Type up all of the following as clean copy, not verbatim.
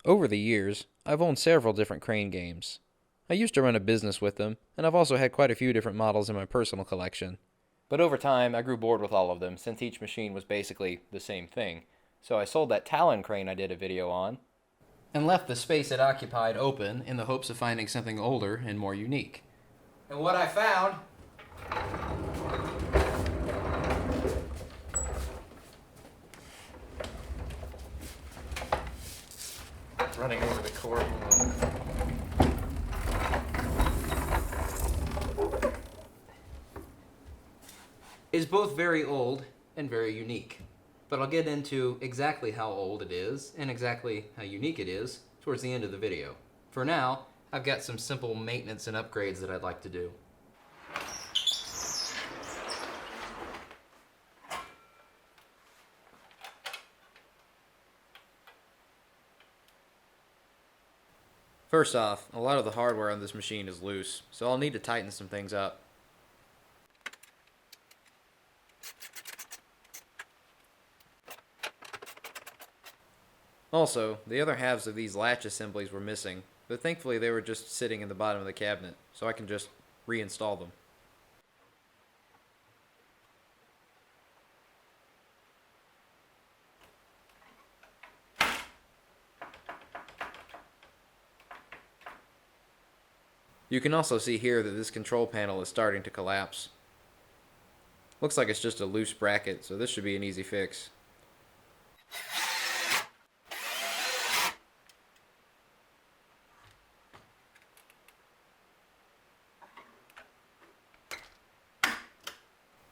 Over the years, I've owned several different crane games. I used to run a business with them, and I've also had quite a few different models in my personal collection. But over time, I grew bored with all of them since each machine was basically the same thing. So I sold that Talon crane I did a video on, and left the space it occupied open in the hopes of finding something older and more unique. And what I found running over the cord is both very old and very unique. But I'll get into exactly how old it is and exactly how unique it is towards the end of the video. For now, I've got some simple maintenance and upgrades that I'd like to do. First off, a lot of the hardware on this machine is loose, so I'll need to tighten some things up. Also, the other halves of these latch assemblies were missing, but thankfully they were just sitting in the bottom of the cabinet, so I can just reinstall them. You can also see here that this control panel is starting to collapse. Looks like it's just a loose bracket, so this should be an easy fix.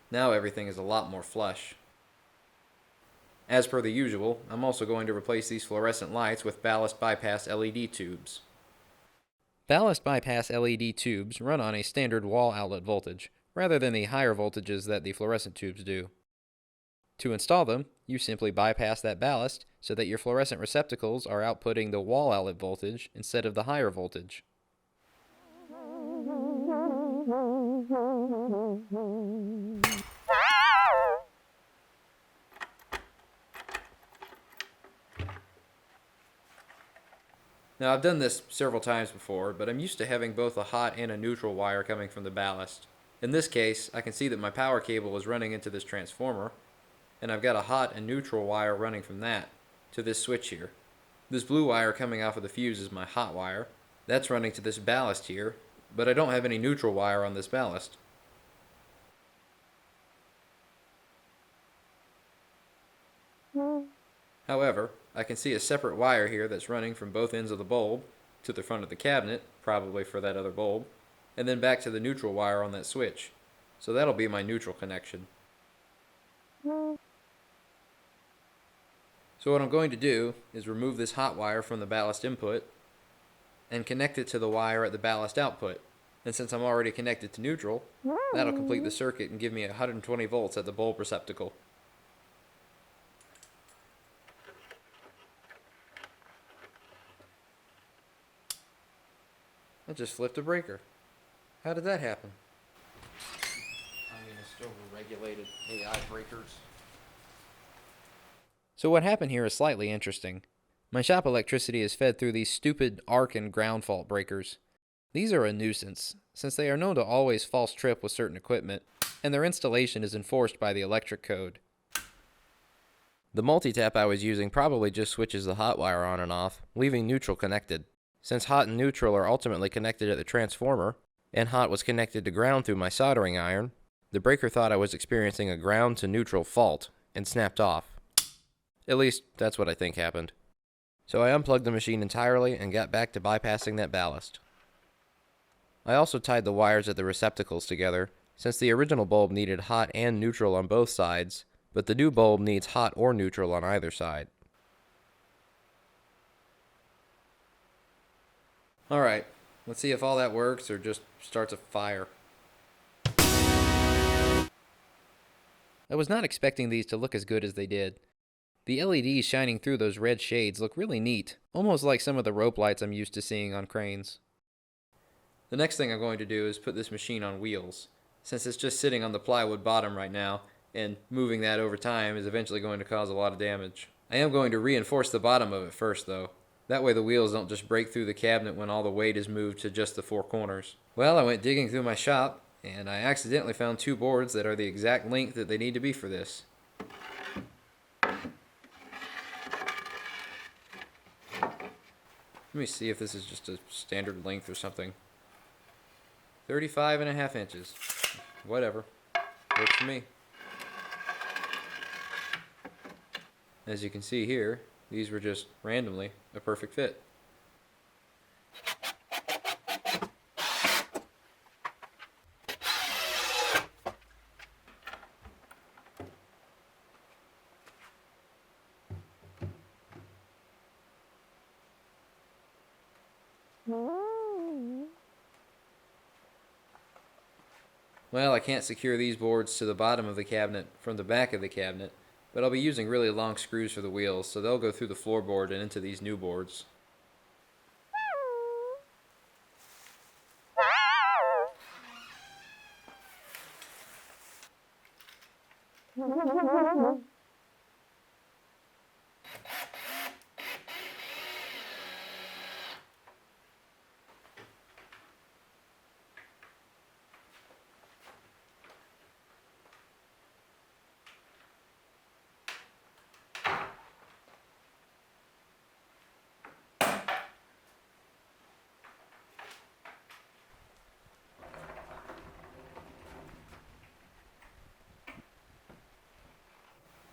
Now everything is a lot more flush. As per the usual, I'm also going to replace these fluorescent lights with ballast bypass LED tubes. Ballast bypass LED tubes run on a standard wall outlet voltage, rather than the higher voltages that the fluorescent tubes do. To install them, you simply bypass that ballast so that your fluorescent receptacles are outputting the wall outlet voltage instead of the higher voltage. Now I've done this several times before, but I'm used to having both a hot and a neutral wire coming from the ballast. In this case, I can see that my power cable is running into this transformer, and I've got a hot and neutral wire running from that to this switch here. This blue wire coming off of the fuse is my hot wire. That's running to this ballast here, but I don't have any neutral wire on this ballast. However, I can see a separate wire here that's running from both ends of the bulb to the front of the cabinet, probably for that other bulb, and then back to the neutral wire on that switch. So that'll be my neutral connection. So what I'm going to do is remove this hot wire from the ballast input and connect it to the wire at the ballast output. And since I'm already connected to neutral, that'll complete the circuit and give me 120 volts at the bulb receptacle. I just flipped a breaker. How did that happen? Communist over-regulated AI breakers. So what happened here is slightly interesting. My shop electricity is fed through these stupid arc and ground fault breakers. These are a nuisance, since they are known to always false trip with certain equipment, and their installation is enforced by the electric code. The multi-tap I was using probably just switches the hot wire on and off, leaving neutral connected. Since hot and neutral are ultimately connected at the transformer, and hot was connected to ground through my soldering iron, the breaker thought I was experiencing a ground to neutral fault, and snapped off. At least, that's what I think happened. So I unplugged the machine entirely and got back to bypassing that ballast. I also tied the wires at the receptacles together, since the original bulb needed hot and neutral on both sides, but the new bulb needs hot or neutral on either side. Alright, let's see if all that works or just starts a fire. I was not expecting these to look as good as they did. The LEDs shining through those red shades look really neat, almost like some of the rope lights I'm used to seeing on cranes. The next thing I'm going to do is put this machine on wheels, since it's just sitting on the plywood bottom right now, and moving that over time is eventually going to cause a lot of damage. I am going to reinforce the bottom of it first though. That way the wheels don't just break through the cabinet when all the weight is moved to just the four corners. Well, I went digging through my shop, and I accidentally found two boards that are the exact length that they need to be for this. Let me see if this is just a standard length or something. 35.5 inches. Whatever. Works for me. As you can see here, these were just randomly a perfect fit. Well, I can't secure these boards to the bottom of the cabinet from the back of the cabinet, but I'll be using really long screws for the wheels, so they'll go through the floorboard and into these new boards.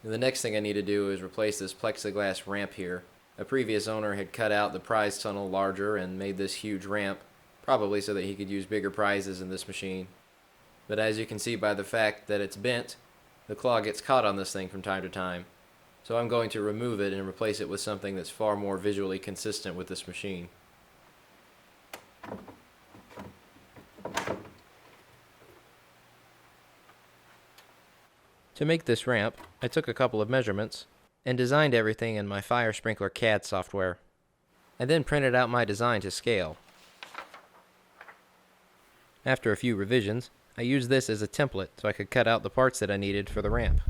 The next thing I need to do is replace this plexiglass ramp here. A previous owner had cut out the prize tunnel larger and made this huge ramp, probably so that he could use bigger prizes in this machine. But as you can see by the fact that it's bent, the claw gets caught on this thing from time to time. So I'm going to remove it and replace it with something that's far more visually consistent with this machine. To make this ramp, I took a couple of measurements and designed everything in my Fire Sprinkler CAD software. I then printed out my design to scale. After a few revisions, I used this as a template so I could cut out the parts that I needed for the ramp.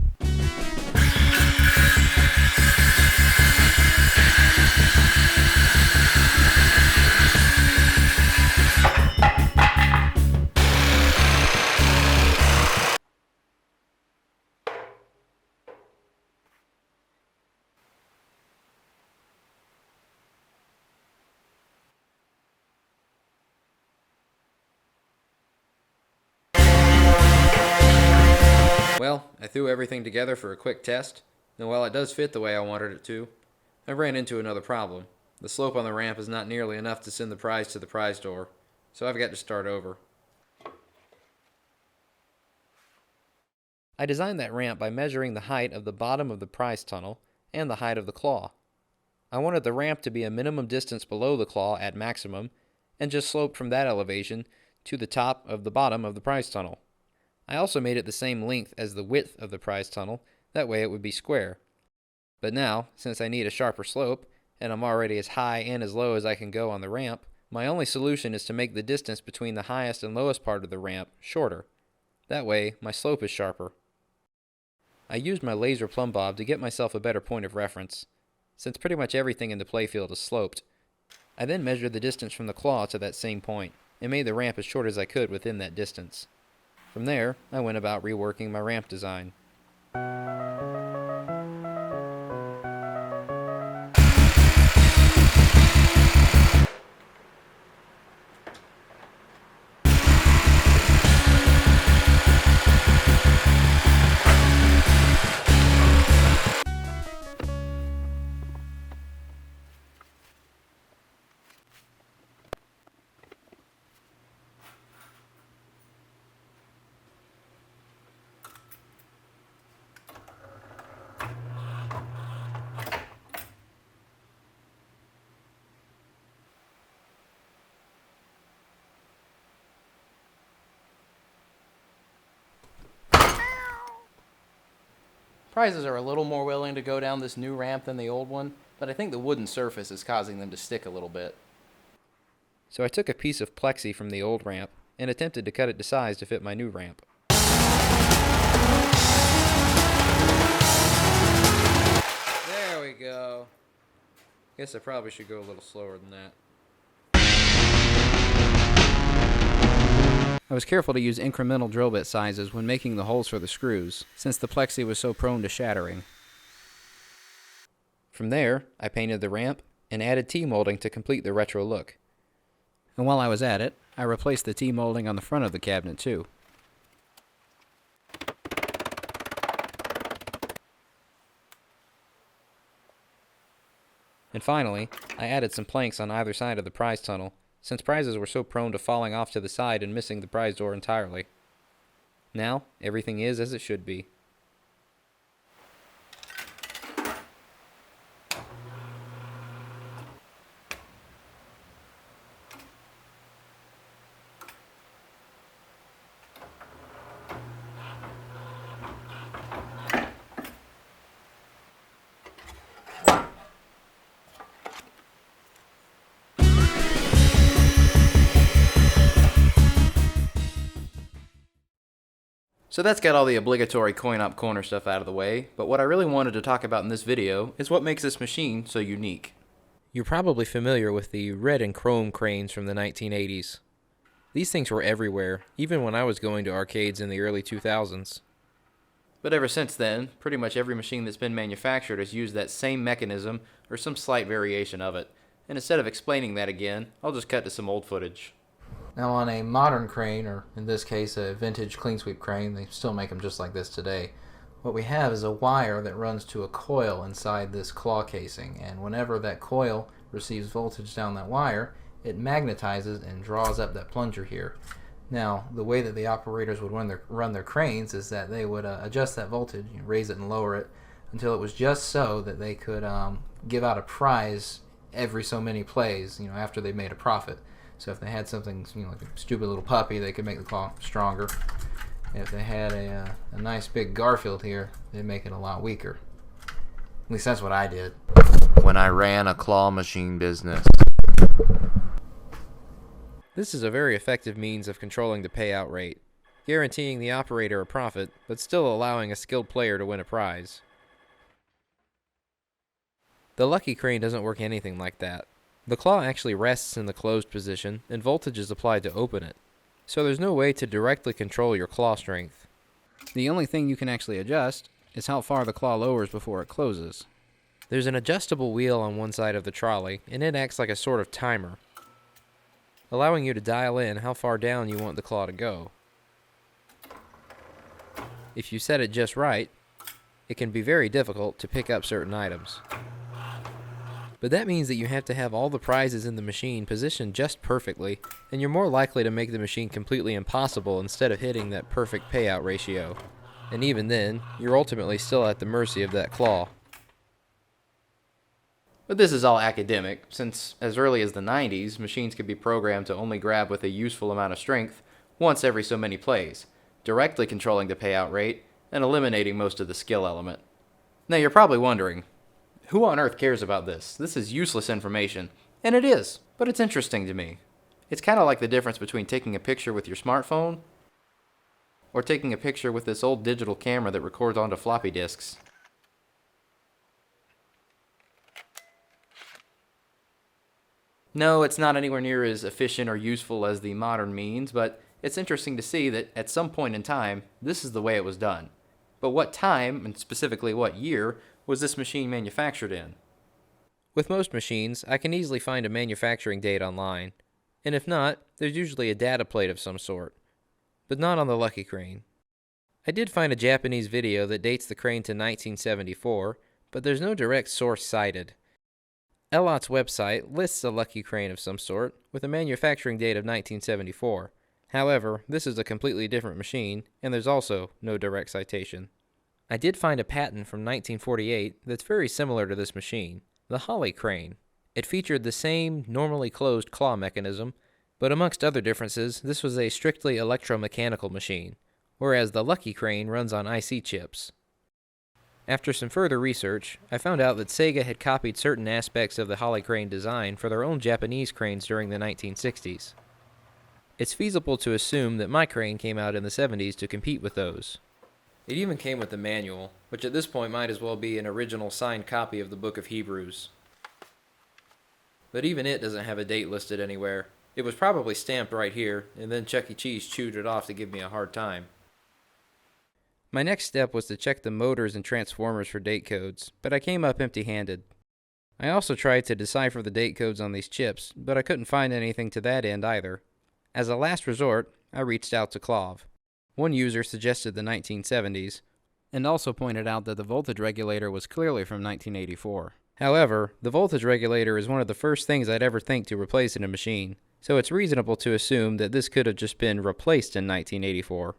Well, I threw everything together for a quick test, and while it does fit the way I wanted it to, I ran into another problem. The slope on the ramp is not nearly enough to send the prize to the prize door, so I've got to start over. I designed that ramp by measuring the height of the bottom of the prize tunnel and the height of the claw. I wanted the ramp to be a minimum distance below the claw at maximum, and just sloped from that elevation to the top of the bottom of the prize tunnel. I also made it the same length as the width of the prize tunnel, that way it would be square. But now, since I need a sharper slope, and I'm already as high and as low as I can go on the ramp, my only solution is to make the distance between the highest and lowest part of the ramp shorter. That way, my slope is sharper. I used my laser plumb bob to get myself a better point of reference, since pretty much everything in the playfield is sloped. I then measured the distance from the claw to that same point, and made the ramp as short as I could within that distance. From there, I went about reworking my ramp design. Prizes are a little more willing to go down this new ramp than the old one, but I think the wooden surface is causing them to stick a little bit. So I took a piece of plexi from the old ramp and attempted to cut it to size to fit my new ramp. There we go. Guess I probably should go a little slower than that. I was careful to use incremental drill bit sizes when making the holes for the screws, since the plexi was so prone to shattering. From there, I painted the ramp and added T-molding to complete the retro look. And while I was at it, I replaced the T-molding on the front of the cabinet too. And finally, I added some planks on either side of the prize tunnel, since prizes were so prone to falling off to the side and missing the prize door entirely. Now, everything is as it should be. So that's got all the obligatory coin-op corner stuff out of the way, but what I really wanted to talk about in this video is what makes this machine so unique. You're probably familiar with the red and chrome cranes from the 1980s. These things were everywhere, even when I was going to arcades in the early 2000s. But ever since then, pretty much every machine that's been manufactured has used that same mechanism or some slight variation of it. And instead of explaining that again, I'll just cut to some old footage. Now on a modern crane, or in this case a vintage clean sweep crane, they still make them just like this today, what we have is a wire that runs to a coil inside this claw casing, and whenever that coil receives voltage down that wire, it magnetizes and draws up that plunger here. Now the way that the operators would run their cranes is that they would adjust that voltage, raise it and lower it, until it was just so that they could give out a prize every so many plays, after they made a profit. So if they had something, like a stupid little puppy, they could make the claw stronger. If they had a nice big Garfield here, they'd make it a lot weaker. At least that's what I did when I ran a claw machine business. This is a very effective means of controlling the payout rate, guaranteeing the operator a profit, but still allowing a skilled player to win a prize. The Lucky Crane doesn't work anything like that. The claw actually rests in the closed position, and voltage is applied to open it, so there's no way to directly control your claw strength. The only thing you can actually adjust is how far the claw lowers before it closes. There's an adjustable wheel on one side of the trolley, and it acts like a sort of timer, allowing you to dial in how far down you want the claw to go. If you set it just right, it can be very difficult to pick up certain items. But that means that you have to have all the prizes in the machine positioned just perfectly, and you're more likely to make the machine completely impossible instead of hitting that perfect payout ratio. And even then, you're ultimately still at the mercy of that claw. But this is all academic, since as early as the 90s, machines could be programmed to only grab with a useful amount of strength once every so many plays, directly controlling the payout rate and eliminating most of the skill element. Now you're probably wondering, who on earth cares about this? This is useless information. And it is, but it's interesting to me. It's kind of like the difference between taking a picture with your smartphone or taking a picture with this old digital camera that records onto floppy disks. No, it's not anywhere near as efficient or useful as the modern means, but it's interesting to see that at some point in time, this is the way it was done. But what time, and specifically what year, was this machine manufactured in? With most machines, I can easily find a manufacturing date online, and if not, there's usually a data plate of some sort, but not on the Lucky Crane. I did find a Japanese video that dates the crane to 1974, but there's no direct source cited. Elot's website lists a Lucky Crane of some sort with a manufacturing date of 1974. However, this is a completely different machine, and there's also no direct citation. I did find a patent from 1948 that's very similar to this machine, the Holly Crane. It featured the same normally closed claw mechanism, but amongst other differences, this was a strictly electromechanical machine, whereas the Lucky Crane runs on IC chips. After some further research, I found out that Sega had copied certain aspects of the Holly Crane design for their own Japanese cranes during the 1960s. It's feasible to assume that my crane came out in the 70s to compete with those. It even came with the manual, which at this point might as well be an original signed copy of the Book of Hebrews. But even it doesn't have a date listed anywhere. It was probably stamped right here, and then Chuck E. Cheese chewed it off to give me a hard time. My next step was to check the motors and transformers for date codes, but I came up empty-handed. I also tried to decipher the date codes on these chips, but I couldn't find anything to that end either. As a last resort, I reached out to Clov. One user suggested the 1970s, and also pointed out that the voltage regulator was clearly from 1984. However, the voltage regulator is one of the first things I'd ever think to replace in a machine, so it's reasonable to assume that this could have just been replaced in 1984.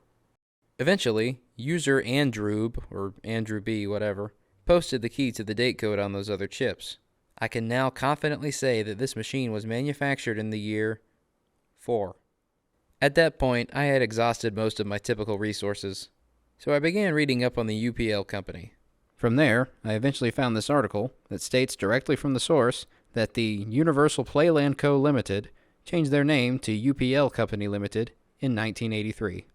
Eventually, user Androob, or Andrew B, whatever, posted the key to the date code on those other chips. I can now confidently say that this machine was manufactured in the year 4. At that point, I had exhausted most of my typical resources, so I began reading up on the UPL company. From there, I eventually found this article that states directly from the source that the Universal Playland Co. Limited changed their name to UPL Company Limited in 1983.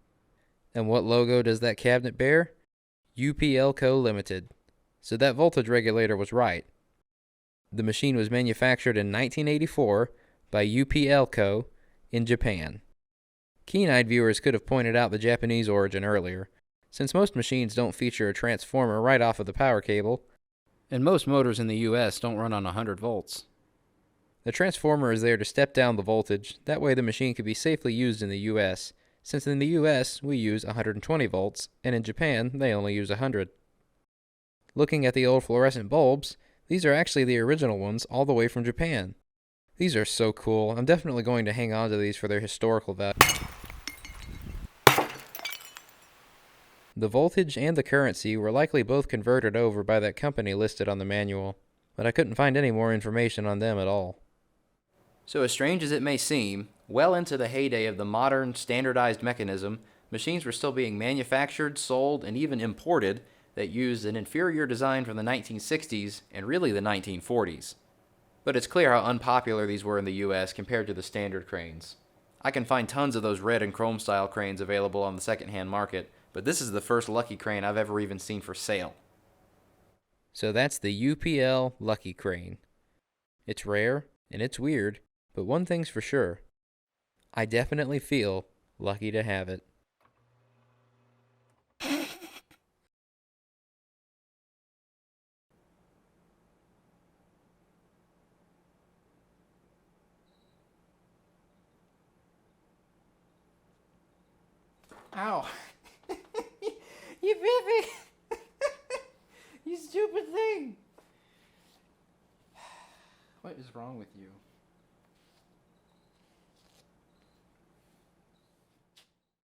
And what logo does that cabinet bear? UPL Co. Limited. So that voltage regulator was right. The machine was manufactured in 1984 by UPL Co. in Japan. Keen-eyed viewers could have pointed out the Japanese origin earlier, since most machines don't feature a transformer right off of the power cable, and most motors in the US don't run on 100 volts. The transformer is there to step down the voltage, that way the machine could be safely used in the US, since in the US we use 120 volts, and in Japan they only use 100. Looking at the old fluorescent bulbs, these are actually the original ones all the way from Japan. These are so cool. I'm definitely going to hang on to these for their historical value. The voltage and the currency were likely both converted over by that company listed on the manual, but I couldn't find any more information on them at all. So as strange as it may seem, well into the heyday of the modern, standardized mechanism, machines were still being manufactured, sold, and even imported that used an inferior design from the 1960s and really the 1940s. But it's clear how unpopular these were in the US compared to the standard cranes. I can find tons of those red and chrome style cranes available on the secondhand market, but this is the first Lucky crane I've ever even seen for sale. So that's the UPL Lucky crane. It's rare, and it's weird, but one thing's for sure. I definitely feel lucky to have it. Ow. You bit me. You stupid thing. What is wrong with you?